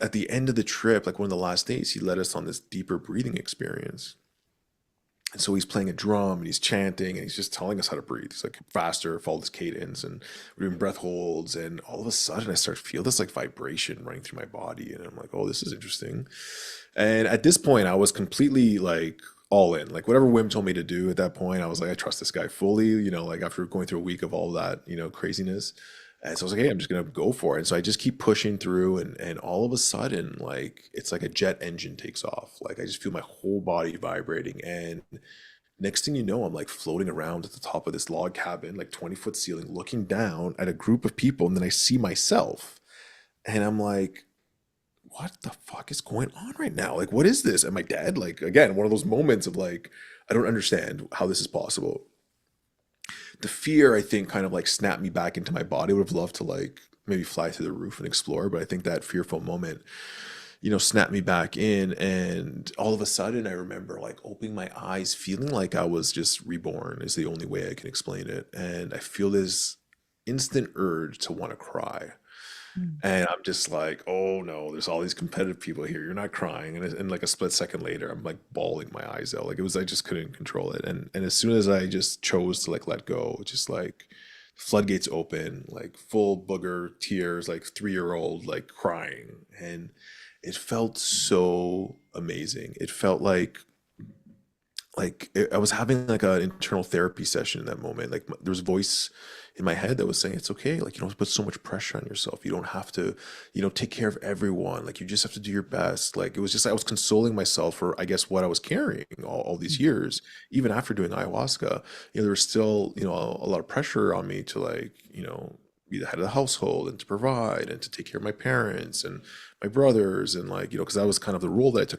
at the end of the trip, like one of the last days, he led us on this deeper breathing experience. And so he's playing a drum and he's chanting and he's just telling us how to breathe. He's like faster, follow this cadence, and we're doing breath holds. And all of a sudden, I start to feel this like vibration running through my body, and I'm like, "Oh, this is interesting." And at this point, I was completely like all in. Like whatever Wim told me to do at that point, I was like, I trust this guy fully. Like after going through a week of all that, craziness. And so I was like, hey, I'm just gonna go for it. And so I just keep pushing through, and all of a sudden, like it's like a jet engine takes off. Like I just feel my whole body vibrating, and next thing you know, I'm like floating around at the top of this log cabin, like 20-foot ceiling, looking down at a group of people, and then I see myself, and I'm like, what the fuck is going on right now? Like, what is this? Am I dead? Like, again, one of those moments of like, I don't understand how this is possible. The fear, I think, kind of like snapped me back into my body. I would have loved to like maybe fly through the roof and explore, but I think that fearful moment, snapped me back in. And all of a sudden, I remember like opening my eyes, feeling like I was just reborn, is the only way I can explain it. And I feel this instant urge to want to cry. Mm. And I'm just like, oh no, there's all these competitive people here. You're not crying. And like a split second later, I'm like bawling my eyes out. Like it was, I just couldn't control it. And as soon as I just chose to like let go, just like floodgates open, like full booger tears, like 3-year-old, like crying. And it felt so amazing. It felt I was having like an internal therapy session in that moment. Like there was a voice in my head that was saying, it's okay. Like you don't have to put so much pressure on yourself. You don't have to, take care of everyone. Like you just have to do your best. Like it was just, I was consoling myself for, I guess, what I was carrying all these years. Even after doing ayahuasca, there was still, a lot of pressure on me to like, be the head of the household and to provide and to take care of my parents and my brothers and like, because that was kind of the role that I took on